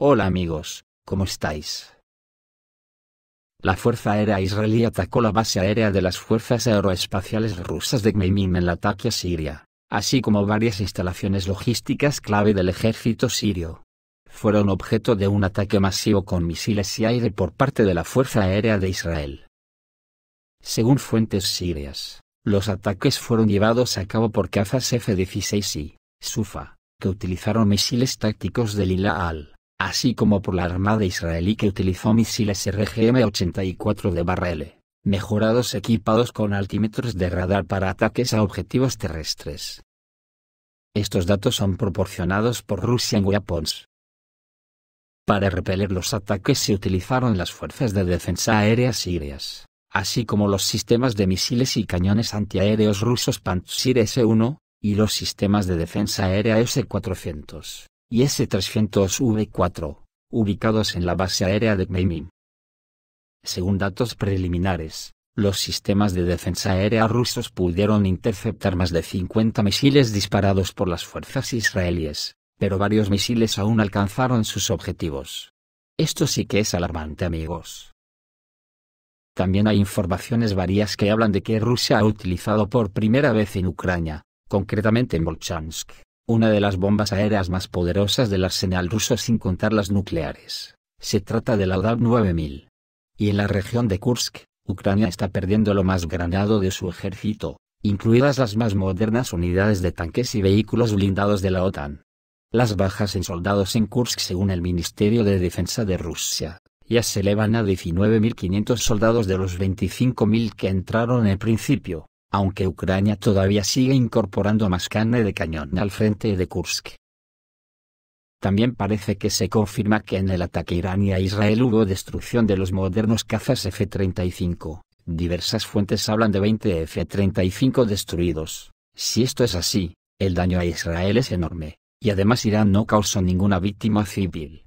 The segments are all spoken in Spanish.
Hola amigos, ¿cómo estáis? La Fuerza Aérea Israelí atacó la base aérea de las Fuerzas Aeroespaciales Rusas de Gmeimim en el ataque a Siria, así como varias instalaciones logísticas clave del ejército sirio. Fueron objeto de un ataque masivo con misiles y aire por parte de la Fuerza Aérea de Israel. Según fuentes sirias, los ataques fueron llevados a cabo por cazas F-16 y Sufa, que utilizaron misiles tácticos del Ilal, así como por la Armada israelí que utilizó misiles RGM-84 de Barra-L, mejorados equipados con altímetros de radar para ataques a objetivos terrestres. Estos datos son proporcionados por Russian Weapons. Para repeler los ataques se utilizaron las fuerzas de defensa aérea sirias, así como los sistemas de misiles y cañones antiaéreos rusos Pantsir S-1, y los sistemas de defensa aérea S-400 y S-300V4, ubicados en la base aérea de Gmeimim. Según datos preliminares, los sistemas de defensa aérea rusos pudieron interceptar más de 50 misiles disparados por las fuerzas israelíes, pero varios misiles aún alcanzaron sus objetivos. Esto sí que es alarmante, amigos. También hay informaciones varias que hablan de que Rusia ha utilizado por primera vez en Ucrania, concretamente en Volchansk, una de las bombas aéreas más poderosas del arsenal ruso sin contar las nucleares. Se trata de la UDAV-9000. Y en la región de Kursk, Ucrania está perdiendo lo más granado de su ejército, incluidas las más modernas unidades de tanques y vehículos blindados de la OTAN. Las bajas en soldados en Kursk, según el Ministerio de Defensa de Rusia, ya se elevan a 19.500 soldados de los 25.000 que entraron en principio, aunque Ucrania todavía sigue incorporando más carne de cañón al frente de Kursk. También parece que se confirma que en el ataque iraní a Israel hubo destrucción de los modernos cazas F-35. Diversas fuentes hablan de 20 F-35 destruidos. Si esto es así, el daño a Israel es enorme, y además Irán no causó ninguna víctima civil.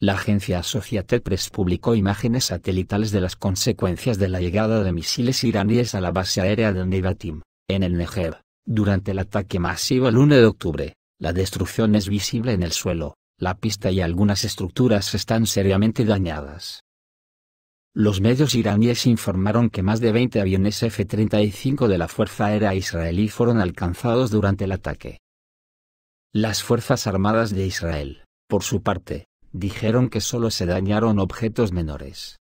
La agencia Associated Press publicó imágenes satelitales de las consecuencias de la llegada de misiles iraníes a la base aérea de Nevatim, en el Negev, durante el ataque masivo el 1 de octubre. La destrucción es visible en el suelo, la pista y algunas estructuras están seriamente dañadas. Los medios iraníes informaron que más de 20 aviones F-35 de la Fuerza Aérea Israelí fueron alcanzados durante el ataque. Las Fuerzas Armadas de Israel, por su parte, dijeron que solo se dañaron objetos menores.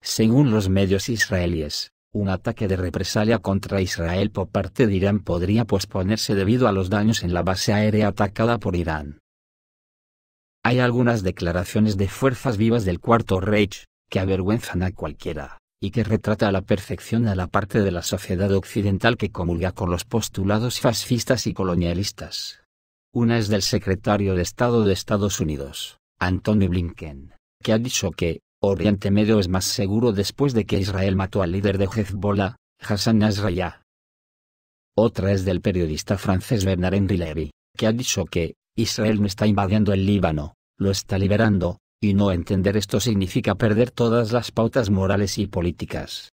Según los medios israelíes, un ataque de represalia contra Israel por parte de Irán podría posponerse debido a los daños en la base aérea atacada por Irán. Hay algunas declaraciones de fuerzas vivas del Cuarto Reich, que avergüenzan a cualquiera, y que retrata a la perfección a la parte de la sociedad occidental que comulga con los postulados fascistas y colonialistas. Una es del secretario de Estado de Estados Unidos, Antony Blinken, que ha dicho que Oriente Medio es más seguro después de que Israel mató al líder de Hezbollah, Hassan Nasrallah. Otra es del periodista francés Bernard-Henri Lévy, que ha dicho que Israel no está invadiendo el Líbano, lo está liberando, y no entender esto significa perder todas las pautas morales y políticas.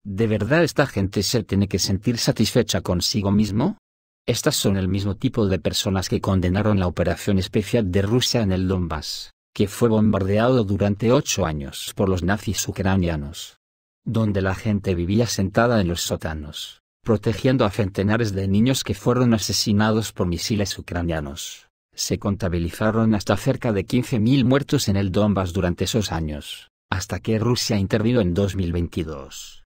¿De verdad esta gente se tiene que sentir satisfecha consigo mismo? Estas son el mismo tipo de personas que condenaron la operación especial de Rusia en el Donbass, que fue bombardeado durante 8 años por los nazis ucranianos, donde la gente vivía sentada en los sótanos, protegiendo a centenares de niños que fueron asesinados por misiles ucranianos. Se contabilizaron hasta cerca de 15.000 muertos en el Donbass durante esos años, hasta que Rusia intervino en 2022.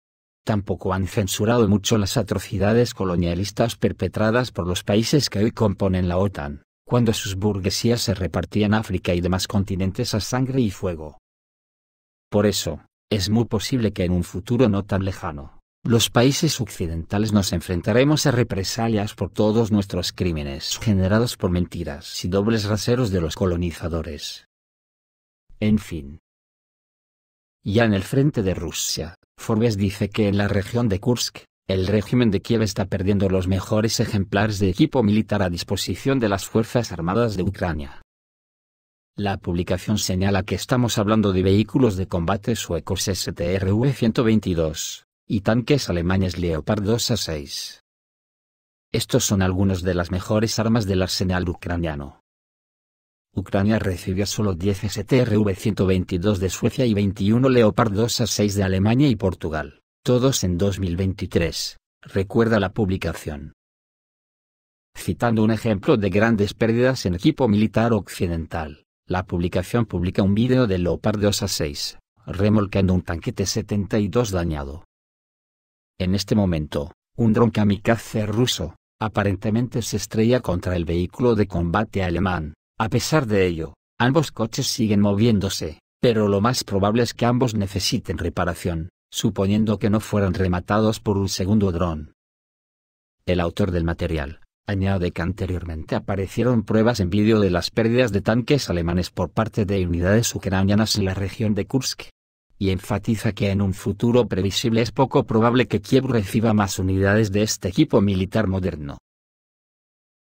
Tampoco han censurado mucho las atrocidades colonialistas perpetradas por los países que hoy componen la OTAN, cuando sus burguesías se repartían África y demás continentes a sangre y fuego. Por eso, es muy posible que en un futuro no tan lejano, los países occidentales nos enfrentaremos a represalias por todos nuestros crímenes generados por mentiras y dobles raseros de los colonizadores. En fin. Ya en el frente de Rusia, Forbes dice que en la región de Kursk, el régimen de Kiev está perdiendo los mejores ejemplares de equipo militar a disposición de las Fuerzas Armadas de Ucrania. La publicación señala que estamos hablando de vehículos de combate suecos STRV-122, y tanques alemanes Leopard 2A6. Estos son algunos de las mejores armas del arsenal ucraniano. Ucrania recibió solo 10 STRV-122 de Suecia y 21 Leopard 2A6 de Alemania y Portugal, todos en 2023, recuerda la publicación. Citando un ejemplo de grandes pérdidas en equipo militar occidental, la publicación publica un vídeo del Leopard 2A6, remolcando un tanque T-72 dañado. En este momento, un dron kamikaze ruso, aparentemente se estrella contra el vehículo de combate alemán. A pesar de ello, ambos coches siguen moviéndose, pero lo más probable es que ambos necesiten reparación, suponiendo que no fueran rematados por un segundo dron. El autor del material añade que anteriormente aparecieron pruebas en vídeo de las pérdidas de tanques alemanes por parte de unidades ucranianas en la región de Kursk, y enfatiza que en un futuro previsible es poco probable que Kiev reciba más unidades de este equipo militar moderno.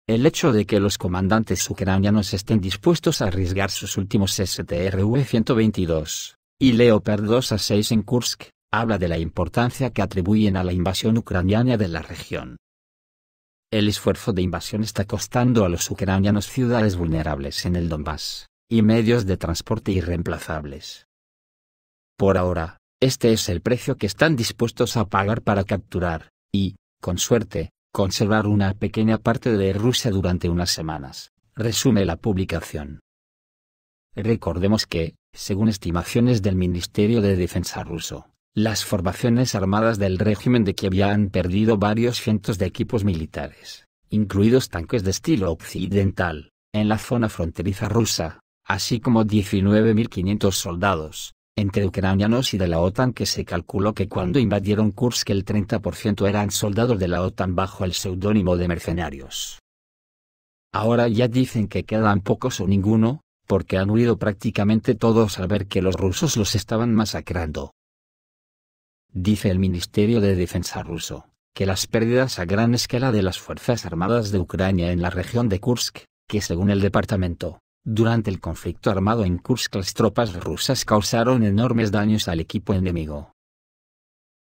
El hecho de que los comandantes ucranianos estén dispuestos a arriesgar sus últimos STRV-122 y Leopard 2A6 en Kursk, habla de la importancia que atribuyen a la invasión ucraniana de la región. El esfuerzo de invasión está costando a los ucranianos ciudades vulnerables en el Donbass, y medios de transporte irreemplazables. Por ahora, este es el precio que están dispuestos a pagar para capturar, y, con suerte, conservar una pequeña parte de Rusia durante unas semanas, resume la publicación. Recordemos que, según estimaciones del Ministerio de Defensa ruso, las formaciones armadas del régimen de Kiev ya han perdido varios cientos de equipos militares, incluidos tanques de estilo occidental, en la zona fronteriza rusa, así como 19.500 soldados, entre ucranianos y de la OTAN, que se calculó que cuando invadieron Kursk el 30% eran soldados de la OTAN bajo el seudónimo de mercenarios. Ahora ya dicen que quedan pocos o ninguno, porque han huido prácticamente todos al ver que los rusos los estaban masacrando. Dice el Ministerio de Defensa ruso, que las pérdidas a gran escala de las Fuerzas Armadas de Ucrania en la región de Kursk, que según el departamento, durante el conflicto armado en Kursk las tropas rusas causaron enormes daños al equipo enemigo.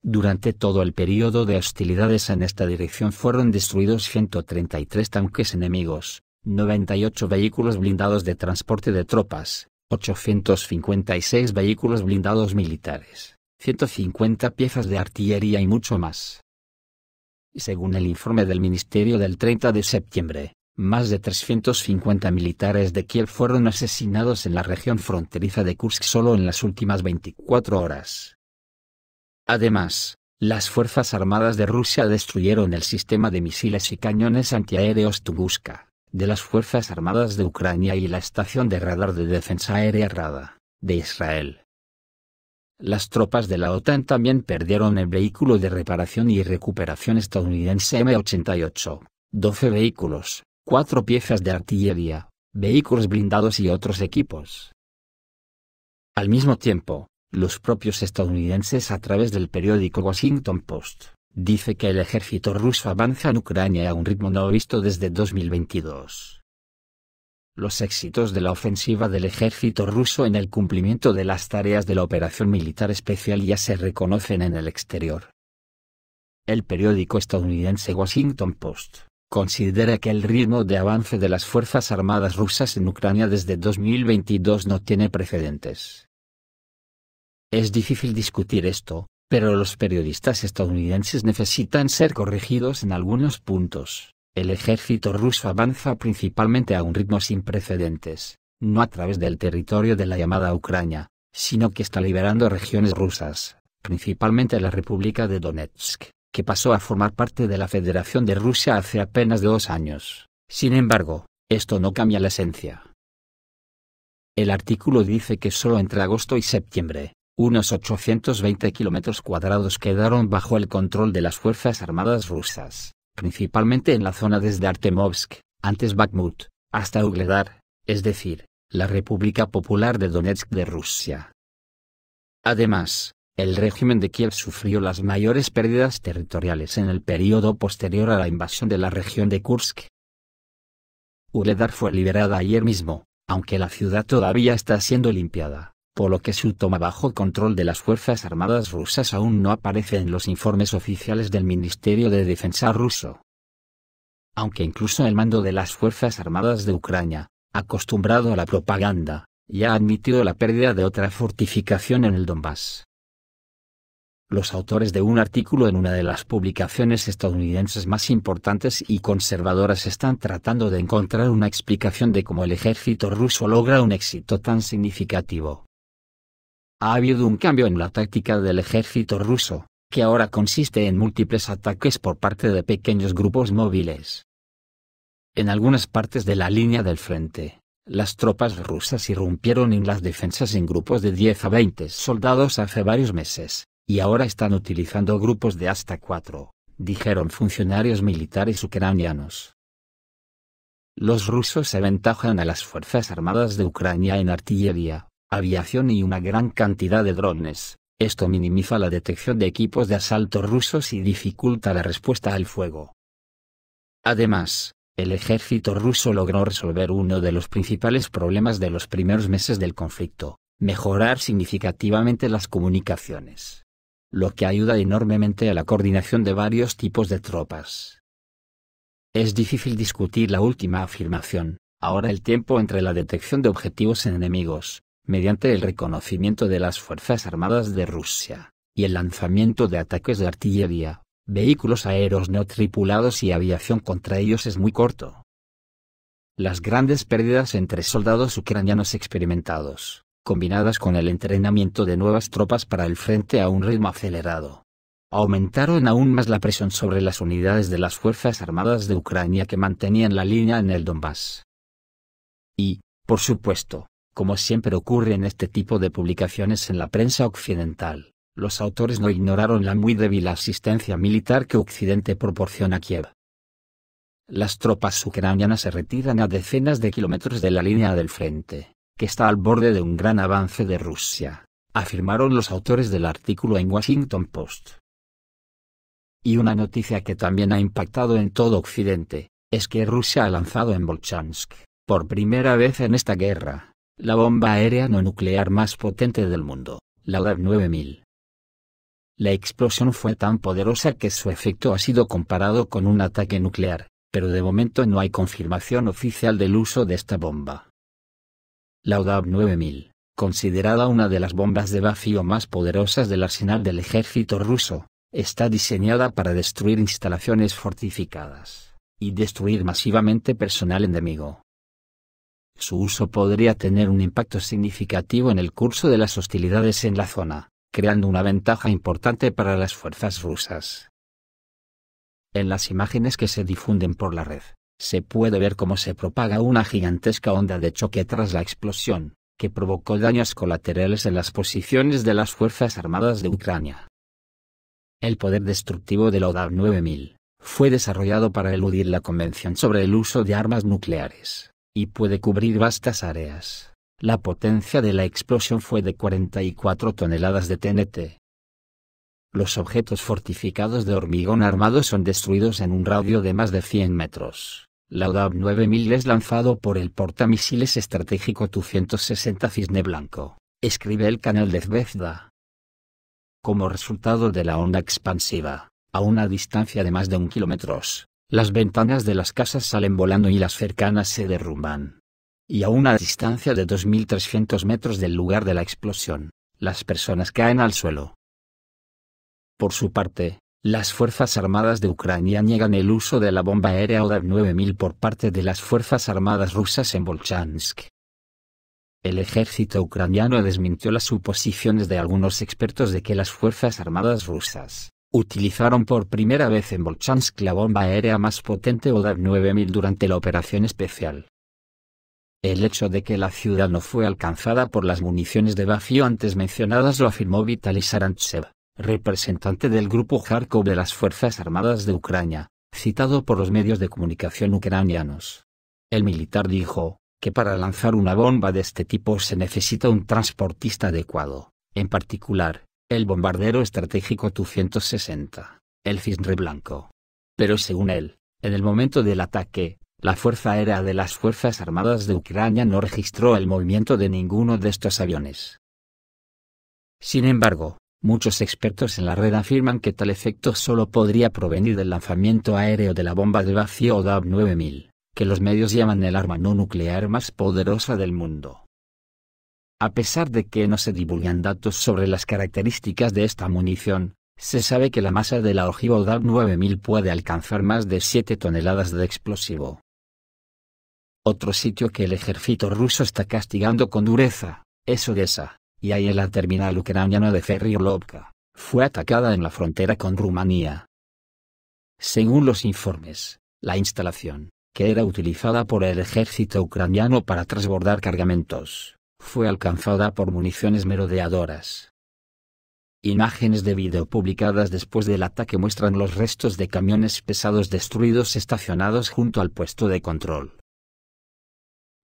Durante todo el periodo de hostilidades en esta dirección fueron destruidos 133 tanques enemigos, 98 vehículos blindados de transporte de tropas, 856 vehículos blindados militares, 150 piezas de artillería y mucho más. Según el informe del Ministerio del 30 de septiembre, más de 350 militares de Kiev fueron asesinados en la región fronteriza de Kursk solo en las últimas 24 horas. Además, las Fuerzas Armadas de Rusia destruyeron el sistema de misiles y cañones antiaéreos Tunguska, de las Fuerzas Armadas de Ucrania y la estación de radar de defensa aérea Rada, de Israel. Las tropas de la OTAN también perdieron el vehículo de reparación y recuperación estadounidense M88, 12 vehículos, 4 piezas de artillería, vehículos blindados y otros equipos. Al mismo tiempo, los propios estadounidenses, a través del periódico Washington Post, dice que el ejército ruso avanza en Ucrania a un ritmo no visto desde 2022. Los éxitos de la ofensiva del ejército ruso en el cumplimiento de las tareas de la operación militar especial ya se reconocen en el exterior. El periódico estadounidense Washington Post considera que el ritmo de avance de las Fuerzas Armadas rusas en Ucrania desde 2022 no tiene precedentes. Es difícil discutir esto, pero los periodistas estadounidenses necesitan ser corregidos en algunos puntos. El ejército ruso avanza principalmente a un ritmo sin precedentes, no a través del territorio de la llamada Ucrania, sino que está liberando regiones rusas, principalmente la República de Donetsk, que pasó a formar parte de la Federación de Rusia hace apenas 2 años. Sin embargo, esto no cambia la esencia. El artículo dice que solo entre agosto y septiembre, unos 820 kilómetros cuadrados quedaron bajo el control de las Fuerzas Armadas rusas, principalmente en la zona desde Artemovsk, antes Bakhmut, hasta Ugledar, es decir, la República Popular de Donetsk de Rusia. Además, el régimen de Kiev sufrió las mayores pérdidas territoriales en el periodo posterior a la invasión de la región de Kursk. Ugledar fue liberada ayer mismo, aunque la ciudad todavía está siendo limpiada, por lo que su toma bajo control de las Fuerzas Armadas rusas aún no aparece en los informes oficiales del Ministerio de Defensa ruso. Aunque incluso el mando de las Fuerzas Armadas de Ucrania acostumbrado a la propaganda, ya ha admitido la pérdida de otra fortificación en el Donbass. Los autores de un artículo en una de las publicaciones estadounidenses más importantes y conservadoras están tratando de encontrar una explicación de cómo el ejército ruso logra un éxito tan significativo. Ha habido un cambio en la táctica del ejército ruso, que ahora consiste en múltiples ataques por parte de pequeños grupos móviles. En algunas partes de la línea del frente, las tropas rusas irrumpieron en las defensas en grupos de 10 a 20 soldados hace varios meses, y ahora están utilizando grupos de hasta 4, dijeron funcionarios militares ucranianos. Los rusos aventajan a las Fuerzas Armadas de Ucrania en artillería, aviación y una gran cantidad de drones. Esto minimiza la detección de equipos de asalto rusos y dificulta la respuesta al fuego. Además, el ejército ruso logró resolver uno de los principales problemas de los primeros meses del conflicto: mejorar significativamente las comunicaciones, lo que ayuda enormemente a la coordinación de varios tipos de tropas. Es difícil discutir la última afirmación. Ahora el tiempo entre la detección de objetivos enemigos, mediante el reconocimiento de las Fuerzas Armadas de Rusia, y el lanzamiento de ataques de artillería, vehículos aéreos no tripulados y aviación contra ellos es muy corto. Las grandes pérdidas entre soldados ucranianos experimentados, combinadas con el entrenamiento de nuevas tropas para el frente a un ritmo acelerado, aumentaron aún más la presión sobre las unidades de las Fuerzas Armadas de Ucrania que mantenían la línea en el Donbass. Y, por supuesto, como siempre ocurre en este tipo de publicaciones en la prensa occidental, los autores no ignoraron la muy débil asistencia militar que Occidente proporciona a Kiev. Las tropas ucranianas se retiran a decenas de kilómetros de la línea del frente, que está al borde de un gran avance de Rusia, afirmaron los autores del artículo en Washington Post. Y una noticia que también ha impactado en todo Occidente, es que Rusia ha lanzado en Volchansk, por primera vez en esta guerra, la bomba aérea no nuclear más potente del mundo, la UDAV 9000. La explosión fue tan poderosa que su efecto ha sido comparado con un ataque nuclear, pero de momento no hay confirmación oficial del uso de esta bomba. La UDAV 9000, considerada una de las bombas de vacío más poderosas del arsenal del ejército ruso, está diseñada para destruir instalaciones fortificadas, y destruir masivamente personal enemigo. Su uso podría tener un impacto significativo en el curso de las hostilidades en la zona, creando una ventaja importante para las fuerzas rusas. En las imágenes que se difunden por la red, se puede ver cómo se propaga una gigantesca onda de choque tras la explosión, que provocó daños colaterales en las posiciones de las Fuerzas Armadas de Ucrania. El poder destructivo de la UDAV 9000 fue desarrollado para eludir la Convención sobre el uso de armas nucleares, y puede cubrir vastas áreas. La potencia de la explosión fue de 44 toneladas de TNT. Los objetos fortificados de hormigón armado son destruidos en un radio de más de 100 metros. La UDAV 9000 es lanzado por el portamisiles estratégico Tu-160 Cisne Blanco, escribe el canal de Zvezda. Como resultado de la onda expansiva, a una distancia de más de 1 kilómetro, las ventanas de las casas salen volando y las cercanas se derrumban. Y a una distancia de 2.300 metros del lugar de la explosión, las personas caen al suelo. Por su parte, las Fuerzas Armadas de Ucrania niegan el uso de la bomba aérea UDAV 9000 por parte de las Fuerzas Armadas rusas en Volchansk. El ejército ucraniano desmintió las suposiciones de algunos expertos de que las Fuerzas Armadas rusas utilizaron por primera vez en Volchansk la bomba aérea más potente UDAV 9000 durante la operación especial. El hecho de que la ciudad no fue alcanzada por las municiones de vacío antes mencionadas lo afirmó Vitaly Sarantsev, representante del grupo Kharkov de las Fuerzas Armadas de Ucrania, citado por los medios de comunicación ucranianos. El militar dijo que para lanzar una bomba de este tipo se necesita un transportista adecuado, en particular, el bombardero estratégico Tu-160, el Cisne Blanco. Pero según él, en el momento del ataque, la Fuerza Aérea de las Fuerzas Armadas de Ucrania no registró el movimiento de ninguno de estos aviones. Sin embargo, muchos expertos en la red afirman que tal efecto solo podría provenir del lanzamiento aéreo de la bomba de vacío UDAV 9000, que los medios llaman el arma no nuclear más poderosa del mundo. A pesar de que no se divulgan datos sobre las características de esta munición, se sabe que la masa de la ojiva DAB 9000 puede alcanzar más de 7 toneladas de explosivo. Otro sitio que el ejército ruso está castigando con dureza es Odessa, y ahí la terminal ucraniana de Ferriyolovka fue atacada en la frontera con Rumanía. Según los informes, la instalación, que era utilizada por el ejército ucraniano para transbordar cargamentos, fue alcanzada por municiones merodeadoras. Imágenes de vídeo publicadas después del ataque muestran los restos de camiones pesados destruidos estacionados junto al puesto de control.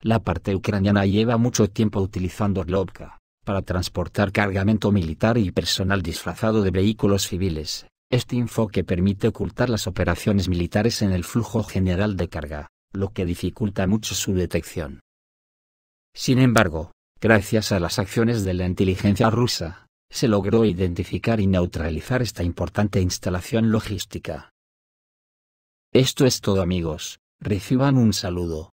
La parte ucraniana lleva mucho tiempo utilizando Orlovka para transportar cargamento militar y personal disfrazado de vehículos civiles. Este enfoque permite ocultar las operaciones militares en el flujo general de carga, lo que dificulta mucho su detección. Sin embargo, gracias a las acciones de la inteligencia rusa, se logró identificar y neutralizar esta importante instalación logística. Esto es todo, amigos, reciban un saludo.